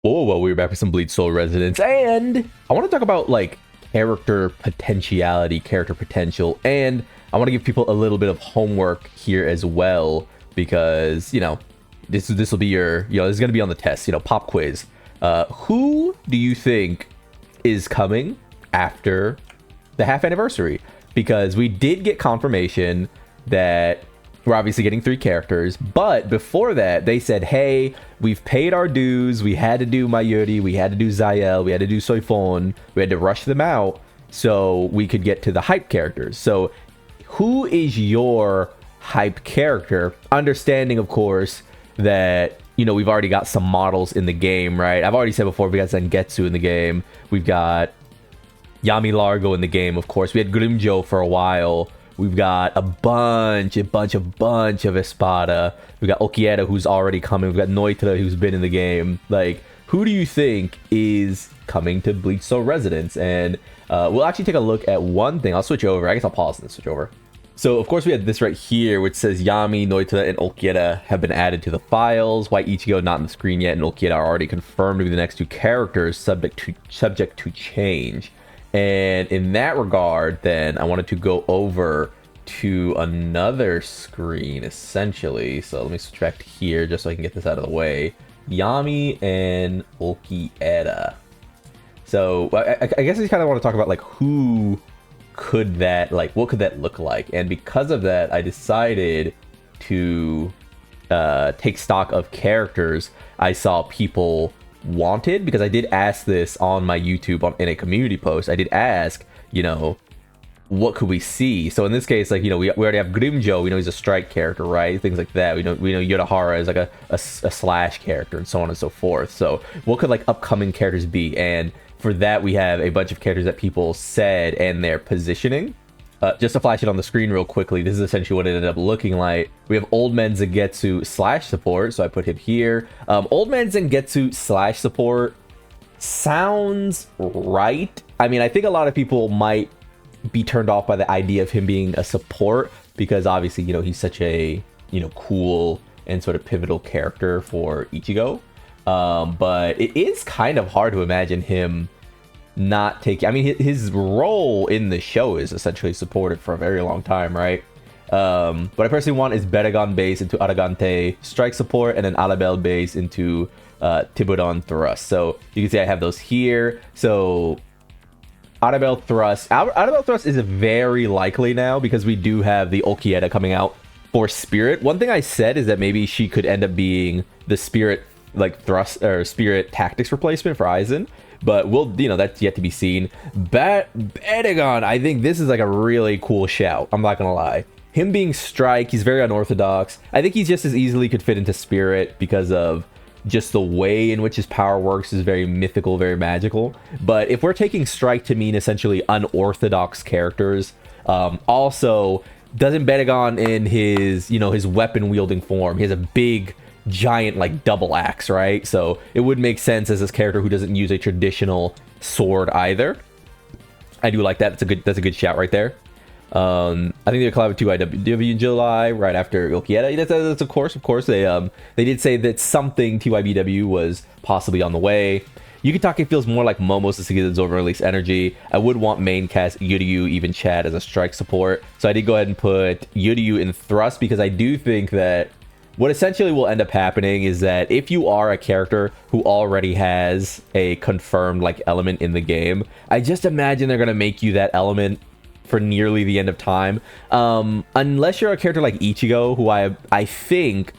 Whoa, we're back with some Bleach Soul Resonance, and I want to talk about like character potentiality, character potential, and I want to give people a little bit of homework here as well because this will be your this is gonna be on the test, pop quiz. Who do you think is coming after the half anniversary? Because we did get confirmation that we're obviously getting 3 characters, but before that, they said, hey, we've paid our dues. We had to do Mayuri, we had to do Zael, we had to do Soifon. We had to rush them out so we could get to the hype characters. So who is your hype character? Understanding, of course, that, we've already got some models in the game, right? I've already said before, we got Zangetsu in the game. We've got Yami Largo in the game, of course. We had Grimjo for a while. We've got a bunch of Espada. We've got Okieta, who's already coming. We've got Noitra, who's been in the game. Like, who do you think is coming to Bleach Soul Resonance? And we'll actually take a look at one thing. I'll switch over. I guess I'll pause and switch over. So, of course, we had this right here, which says Yami, Noitra, and Okieta have been added to the files. Why Ichigo not on the screen yet, and Okieta are already confirmed to be the next 2 characters, subject to change. And in that regard, then, I wanted to go over to another screen, essentially. So let me switch back to here, just so I can get this out of the way. Yami and Okieta. So, I guess I kind of want to talk about, like, who could that, like, what could that look like? And because of that, I decided to take stock of characters I saw people wanted, because I did ask this on my YouTube in a community post. I did ask, what could we see? So in this case, like, we already have Grimjo. We know he's a strike character, right? Things like that. We know Yodahara is like a slash character, and so on and so forth. So what could like upcoming characters be? And for that, we have a bunch of characters that people said and their positioning. Just to flash it on the screen real quickly, this is essentially what it ended up looking like. We have Old Man Zangetsu slash support, so I put him here. Old Man Zangetsu slash support sounds right. I mean, I think a lot of people might be turned off by the idea of him being a support, because obviously, he's such a, cool and sort of pivotal character for Ichigo. But it is kind of hard to imagine him not taking, I mean, his role in the show is essentially supported for a very long time, right? What I personally want is Beragon base into Aragante strike support, and then Alabel base into Tiburon thrust. So you can see I have those here. So Arabel thrust is very likely now, because we do have the Okieta coming out for Spirit. One thing I said is that maybe she could end up being the Spirit, like, thrust or Spirit tactics replacement for Aizen. But we'll, that's yet to be seen. Beragon, I think this is like a really cool shout. I'm not gonna lie. Him being strike, he's very unorthodox. I think he just as easily could fit into Spirit because of just the way in which his power works is very mythical, very magical. But if we're taking strike to mean essentially unorthodox characters, also, doesn't Beragon in his, his weapon wielding form, he has a big giant like double axe, right? So it would make sense as this character who doesn't use a traditional sword either. I do like that. That's a good shout right there. I think they collab with 2 IWW in July, right after Okieta. That's of course they did say that something TYBW was possibly on the way. Yukitake feels more like Momo's to get absorb and release energy. I would want main cast Yuryu, even Chad, as a strike support. So I did go ahead and put Yuryu in thrust, because I do think that what essentially will end up happening is that if you are a character who already has a confirmed like element in the game, I just imagine they're going to make you that element for nearly the end of time. Unless you're a character like Ichigo, who I think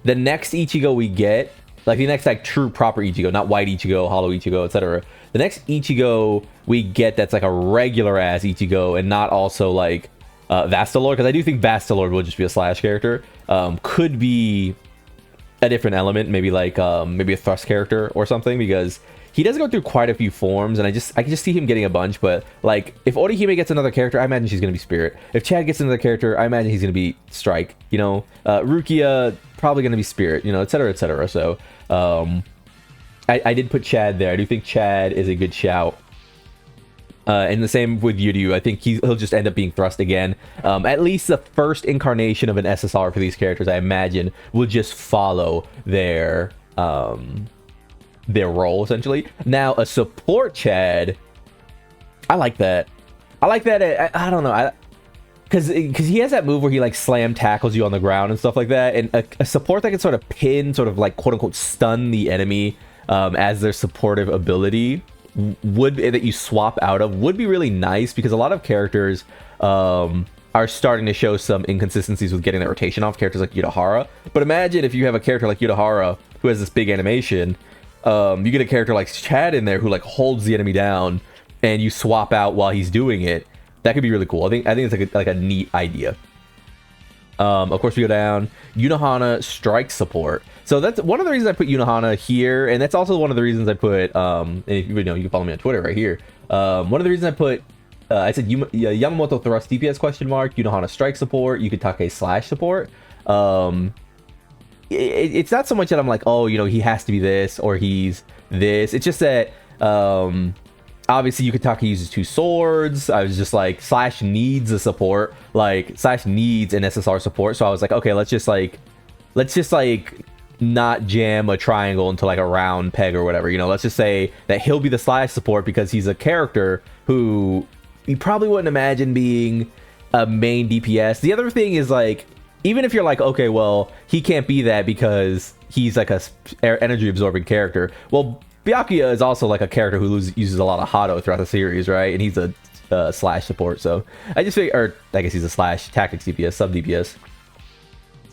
the next Ichigo we get, like the next like true proper Ichigo, not White Ichigo, Hollow Ichigo, etc. The next Ichigo we get that's like a regular ass Ichigo, and not also like Vastalord, because I do think Vastalord will just be a slash character. Could be a different element, maybe like maybe a thrust character or something, because he does go through quite a few forms, and I can just see him getting a bunch. But like, if Orihime gets another character, I imagine she's gonna be Spirit. If Chad gets another character, I imagine he's gonna be Strike. Rukia probably gonna be Spirit. Etc. etc. So I did put Chad there. I do think Chad is a good shout. And the same with Yuryu. I think he'll just end up being thrust again. At least the first incarnation of an SSR for these characters, I imagine, will just follow their their role essentially. Now a support Chad, I like that. I like that. I don't know. Because he has that move where he like slam tackles you on the ground and stuff like that, and a support that can sort of pin, sort of like quote unquote stun the enemy as their supportive ability that you swap out of would be really nice, because a lot of characters are starting to show some inconsistencies with getting that rotation off, characters like Yutahara. But imagine if you have a character like Yutahara who has this big animation, you get a character like Chad in there who like holds the enemy down, and you swap out while he's doing it. That could be really cool. I think it's like a neat idea. Of course, we go down Unohana strike support. So that's one of the reasons I put Unohana here, and that's also one of the reasons I put. And if you know, you can follow me on Twitter right here. One of the reasons I put. I said Yamamoto thrust DPS question mark, Unohana strike support, Yukitake slash support. It's not so much that I'm like, oh, you know, he has to be this or he's this. It's just that obviously Yukitake uses 2 swords. I was just like, slash needs a support, like slash needs an SSR support. So I was like, okay, let's just like not jam a triangle into like a round peg or whatever, you know. Let's just say that he'll be the slash support because he's a character who you probably wouldn't imagine being a main DPS. The other thing is, like, even if you're like, okay, well, he can't be that because he's like a energy absorbing character. Well, Byakuya is also like a character who uses a lot of Hado throughout the series, right? And he's a slash support. So I just figured, or I guess he's a slash tactics DPS, sub DPS.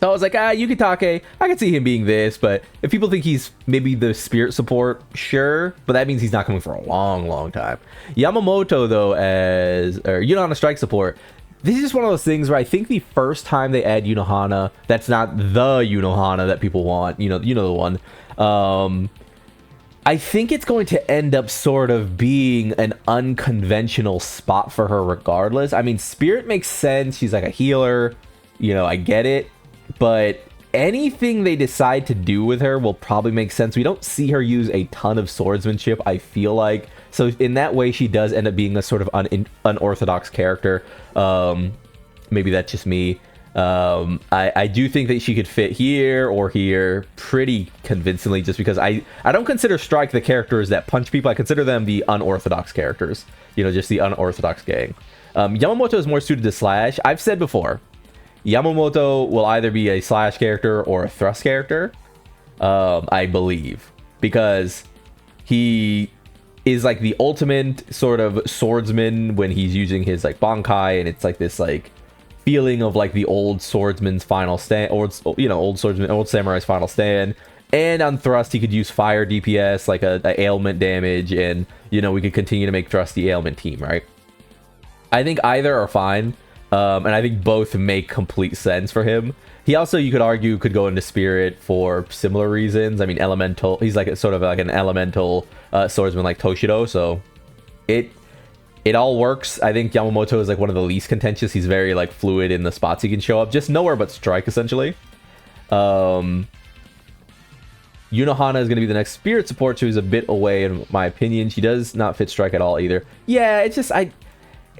So I was like, Yukitake, I can see him being this, but if people think he's maybe the spirit support, sure, but that means he's not coming for a long, long time. Yamamoto, though, or Unohana strike support, this is just one of those things where I think the first time they add Unohana, that's not the Unohana that people want, you know the one. I think it's going to end up sort of being an unconventional spot for her regardless. I mean, spirit makes sense. She's like a healer, you know, I get it. But anything they decide to do with her will probably make sense. We don't see her use a ton of swordsmanship, I feel like. So in that way, she does end up being a sort of unorthodox character. Maybe that's just me. I do think that she could fit here or here pretty convincingly, just because I don't consider Strike the characters that punch people. I consider them the unorthodox characters. You know, just the unorthodox gang. Yamamoto is more suited to slash. I've said before, Yamamoto will either be a slash character or a thrust character, I believe, because he is like the ultimate sort of swordsman when he's using his like Bankai, and it's like this like feeling of like the old swordsman's final stand, or old samurai's final stand. And on thrust, he could use fire DPS, like a ailment damage, and you know, we could continue to make thrust the ailment team, right? I think either are fine. And I think both make complete sense for him. He also, you could argue, could go into spirit for similar reasons. I mean, elemental. He's like sort of like an elemental swordsman like Toshido. So it all works. I think Yamamoto is like one of the least contentious. He's very like fluid in the spots he can show up. Just nowhere but strike, essentially. Unohana is going to be the next spirit support. So he's a bit away, in my opinion. She does not fit strike at all either. Yeah, it's just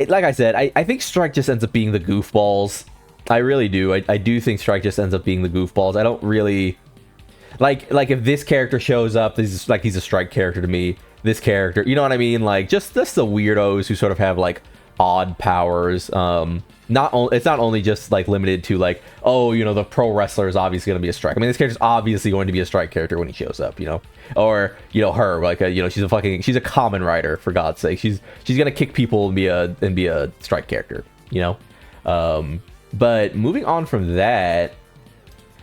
like I said, I think Strike just ends up being the goofballs. I really do. I do think Strike just ends up being the goofballs. I don't really like if this character shows up, this is like he's a Strike character to me. This character, you know what I mean? Like just the weirdos who sort of have like odd powers. It's not only just like limited to like, oh, you know, the pro wrestler is obviously going to be a Strike. I mean, this character's obviously going to be a Strike character when he shows up, you know, or you know, her like you know, she's a common rider, for God's sake. She's gonna kick people and be a Strike character, you know. But moving on from that,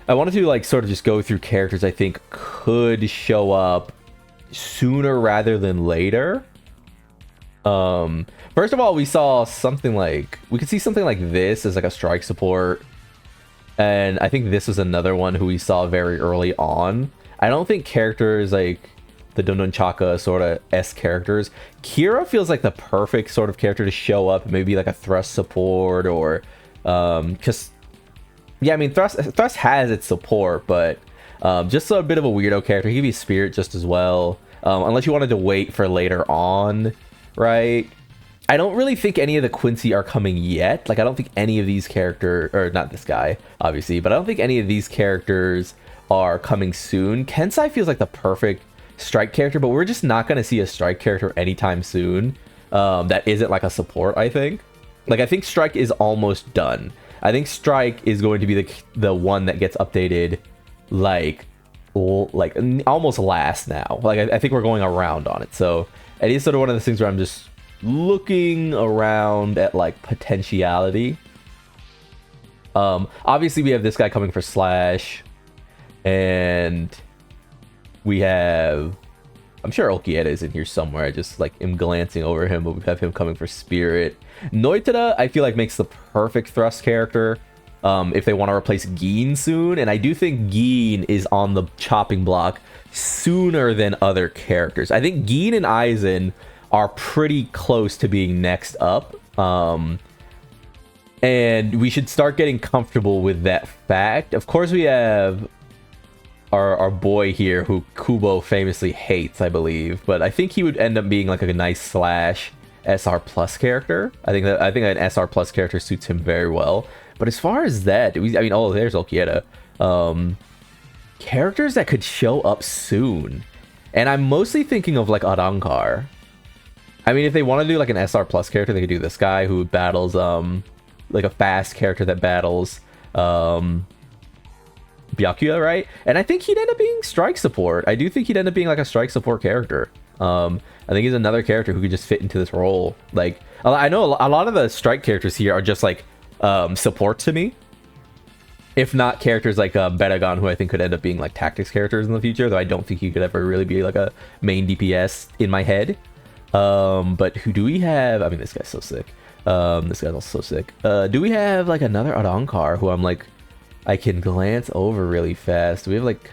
I wanted to like sort of just go through characters I think could show up sooner rather than later. First of all, we could see something like this as like a Strike support, and I think this was another one who we saw very early on. I don't think characters like the Dondonchaka sort of S characters. Kira feels like the perfect sort of character to show up, maybe like a thrust support, or just yeah, I mean thrust has its support, but just a bit of a weirdo character. He could be spirit just as well, unless you wanted to wait for later on, right? I don't really think any of the Quincy are coming yet. Like, I don't think any of these characters, or not this guy, obviously, but I don't think any of these characters are coming soon. Kensai feels like the perfect strike character, but we're just not going to see a strike character anytime soon that isn't like a support, I think. Like, I think strike is almost done. I think strike is going to be the one that gets updated like almost last now. Like, I think we're going around on it. So it is sort of one of those things where I'm just looking around at like potentiality. Obviously we have this guy coming for Slash, and we have, I'm sure Ulquieta is in here somewhere. I just like am glancing over him, but we have him coming for Spirit. Noitada, I feel like makes the perfect thrust character if they want to replace Geen soon, and I do think Geen is on the chopping block sooner than other characters. I think Geen and Aizen are pretty close to being next up, and we should start getting comfortable with that fact. Of course, we have our boy here who Kubo famously hates, I believe, but I think he would end up being like a nice Slash SR plus character. I think an SR plus character suits him very well. But as far as that, oh, there's Ulquieta. Characters that could show up soon, and I'm mostly thinking of like Arrancar. I mean, if they want to do like an SR plus character, they could do this guy who battles like a fast character that battles Byakuya, right? And I think he'd end up being strike support. I do think he'd end up being like a strike support character. I think he's another character who could just fit into this role. Like, I know a lot of the strike characters here are just like support to me. If not characters like Betagon, who I think could end up being like tactics characters in the future, though I don't think he could ever really be like a main DPS in my head. But who do we have? I mean, this guy's so sick. This guy's also so sick. Do we have like another Arrancar who I'm like, I can glance over really fast? Do we have like,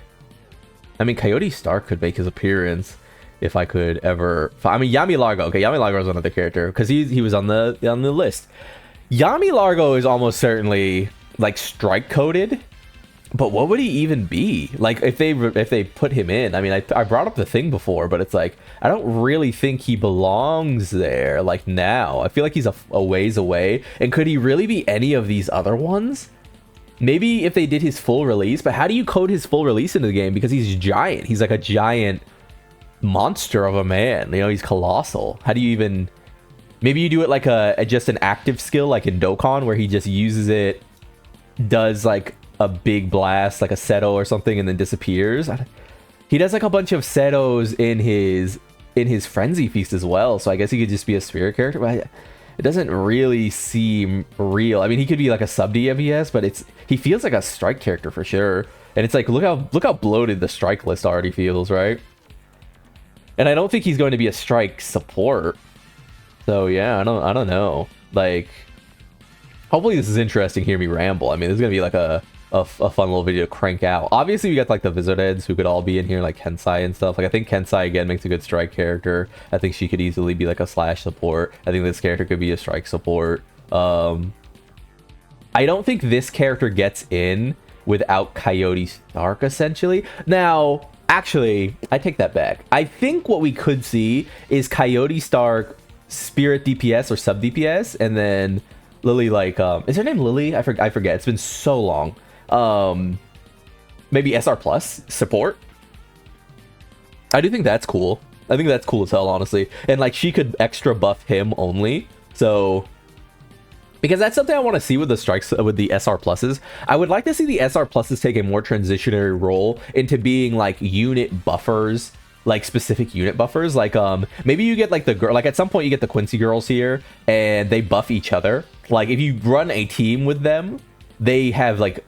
I mean, Coyote Stark could make his appearance if I could ever. I mean, Yami Largo. Okay, Yami Largo is another character because he was on the list. Yami Largo is almost certainly like strike coded, but what would he even be like if they put him in? I mean, I brought up the thing before, but it's like I don't really think he belongs there. Like now, I feel like he's a ways away. And could he really be any of these other ones? Maybe if they did his full release, but how do you code his full release into the game? Because he's giant. He's like a giant monster of a man. You know, he's colossal. How do you even? Maybe you do it like just an active skill, like in Dokkan, where he just uses it, does like a big blast, like a Seto or something, and then disappears. He does like a bunch of Setos in his Frenzy Feast as well. So I guess he could just be a spirit character. But it doesn't really seem real. I mean, he could be like a sub DMVS, but he feels like a strike character for sure. And it's like, look how bloated the strike list already feels, right? And I don't think he's going to be a strike support. So yeah, I don't know. Like, hopefully this is interesting. Hear me ramble. I mean, this is gonna be like a fun little video to crank out. Obviously, we got like the Wizardheads who could all be in here, like Kensai and stuff. Like, I think Kensai again makes a good strike character. I think she could easily be like a Slash support. I think this character could be a strike support. I don't think this character gets in without Coyote Stark, essentially. Now, actually, I take that back. I think what we could see is Coyote Stark, Spirit DPS or sub DPS, and then Lily, like, is her name Lily? I forget. It's been so long. Maybe SR plus support. I do think that's cool. I think that's cool as hell, honestly. And like, she could extra buff him only. So, because that's something I want to see with the strikes, with the SR pluses. I would like to see the SR pluses take a more transitionary role into being like unit buffers, like specific unit buffers. Like maybe you get like the girl, like at some point you get the Quincy girls here and they buff each other. Like if you run a team with them, they have like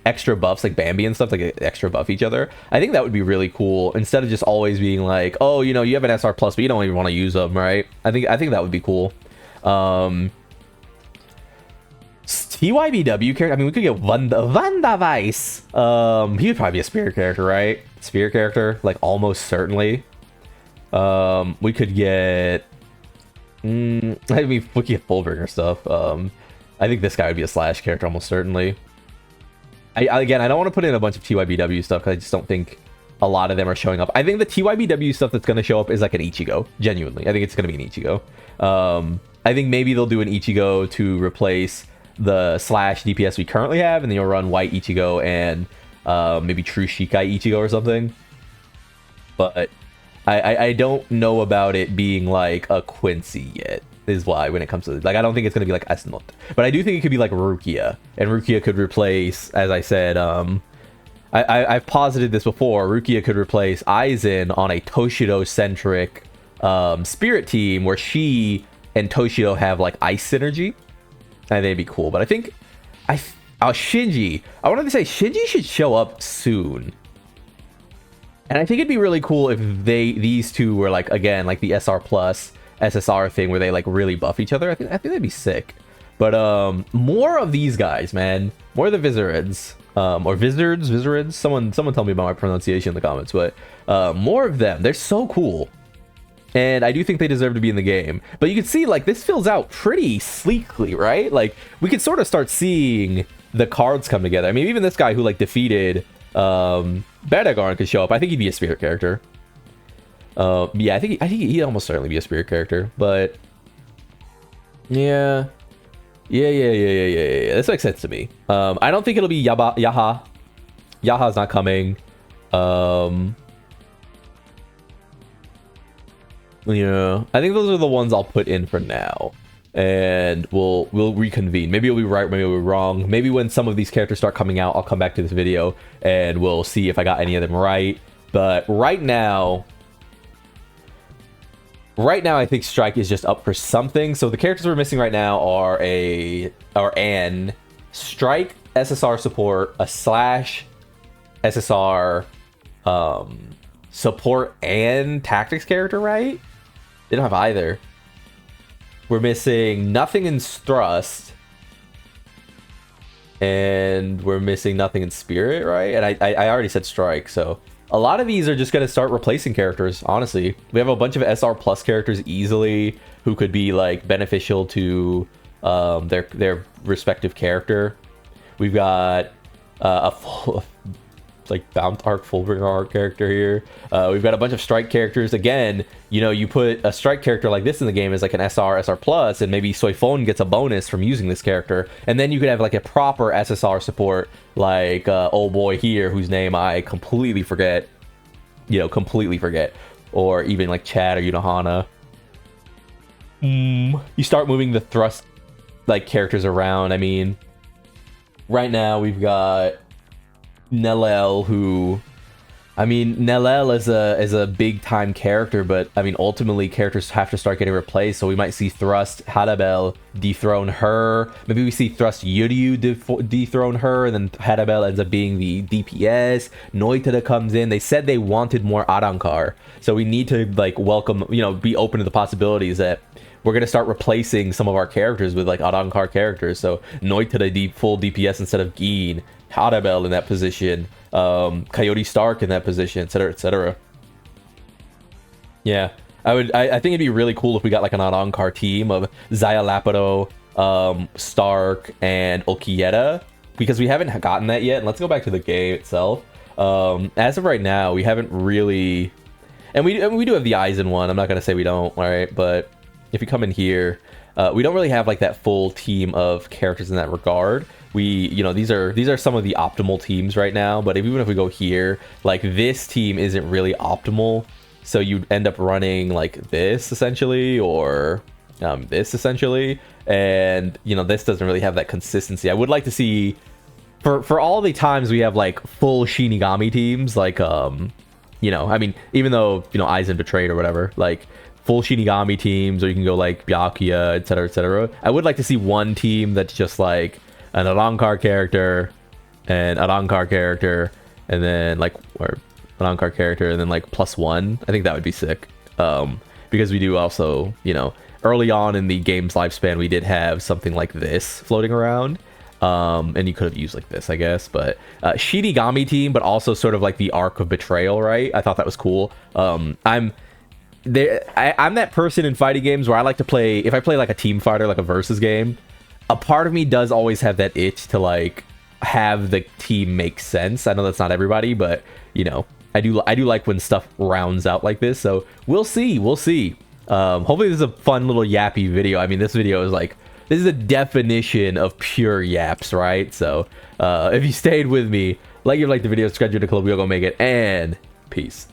extra buffs, like Bambi and stuff, like extra buff each other. I think that would be really cool instead of just always being like, oh, you know, you have an SR plus but you don't even want to use them, right? I think that would be cool. TYBW character, I mean, we could get Vanda Weiss. He would probably be a spirit character, right? Spirit character, like almost certainly. We could get I mean, we could get Fullbringer stuff. I think this guy would be a Slash character almost certainly. Again, I don't want to put in a bunch of TYBW stuff because I just don't think a lot of them are showing up. I think the TYBW stuff that's going to show up is like an Ichigo, genuinely. I think it's going to be an Ichigo. I think maybe they'll do an Ichigo to replace the Slash DPS we currently have, and then you'll run White Ichigo and maybe True Shikai Ichigo or something. But I don't know about it being like a Quincy yet, is why, when it comes to, like, I don't think it's going to be like Asnot. But I do think it could be like Rukia. And Rukia could replace, as I said, I've posited this before, Rukia could replace Aizen on a Toshido-centric spirit team where she and Toshido have like ice synergy. I think it'd be cool. But I think, Shinji, I wanted to say Shinji should show up soon. And I think it'd be really cool if these two were like, again, like the SR plus SSR thing where they like really buff each other. I think that'd be sick. But more of these guys, man. More of the Vizards. Or Vizards. Someone tell me about my pronunciation in the comments. But more of them. They're so cool. And I do think they deserve to be in the game. But you can see, like, this fills out pretty sleekly, right? Like, we can sort of start seeing the cards come together. I mean, even this guy who, like, defeated Bedagarn could show up. I think he'd be a spirit character. Yeah, I think he'd almost certainly be a spirit character. But, yeah. This makes sense to me. I don't think it'll be Yaha. Yaha's not coming. Yeah, I think those are the ones I'll put in for now, and we'll reconvene. Maybe we'll be right, maybe we'll be wrong. Maybe when some of these characters start coming out, I'll come back to this video and we'll see if I got any of them right. But right now, I think Strike is just up for something. So the characters we're missing right now are an Strike SSR support, a Slash SSR support and tactics character, right? They don't have either. We're missing nothing in Thrust. And we're missing nothing in Spirit, right? And I already said Strike, so a lot of these are just going to start replacing characters, honestly. We have a bunch of SR plus characters easily who could be like beneficial to their respective character. We've got a full like Bound Arc Fullbringer Arc character here. We've got a bunch of Strike characters. Again, you know, you put a Strike character like this in the game as like an SR plus, and maybe Soifon gets a bonus from using this character. And then you could have like a proper SSR support like old boy here, whose name I completely forget. Or even like Chad or Unohana. You start moving the Thrust like characters around. I mean, right now we've got Nelel, who, I mean, Nelel is a big time character, but I mean, ultimately characters have to start getting replaced. So we might see Thrust Hadabel dethrone her. Maybe we see Thrust Yuryu dethrone her, and then Hadabel ends up being the DPS. Noitada comes in. They said they wanted more Arankar, so we need to like welcome, you know, be open to the possibilities that we're going to start replacing some of our characters with like Arankar characters. So Noitada full DPS instead of Geen. Hadabel in that position, Coyote Stark in that position, etc., etc. Yeah, I think it'd be really cool if we got like an Arankar team of Zaya Lapido, Stark, and Okieta, because we haven't gotten that yet. And let's go back to the game itself. As of right now, we haven't really, and we do have the Aizen one. I'm not gonna say we don't, all right? But if you come in here, we don't really have like that full team of characters in that regard. You know, these are some of the optimal teams right now, but even if we go here, like this team isn't really optimal, so you end up running like this essentially, or this essentially, and you know, this doesn't really have that consistency. I would like to see, for all the times we have like full Shinigami teams, like you know, I mean, even though, you know, Aizen betrayed or whatever, like full Shinigami teams, or you can go like Byakuya, etc., etc. I would like to see one team that's just like an Arankar character, and Arankar character, and then like, or Arankar character, and then like +1. I think that would be sick. Because we do also, you know, early on in the game's lifespan, we did have something like this floating around. And you could have used like this, I guess, but Shinigami team, but also sort of like the arc of betrayal, right? I thought that was cool. I'm that person in fighting games where I like to play, if I play like a team fighter, like a versus game, a part of me does always have that itch to like have the team make sense. I know that's not everybody, but you know, I do like when stuff rounds out like this. So we'll see. Hopefully this is a fun little yappy video. I mean, this video is like, this is a definition of pure yaps, right? So if you stayed with me, like the video, subscribe to the club, we'll go make it, and peace.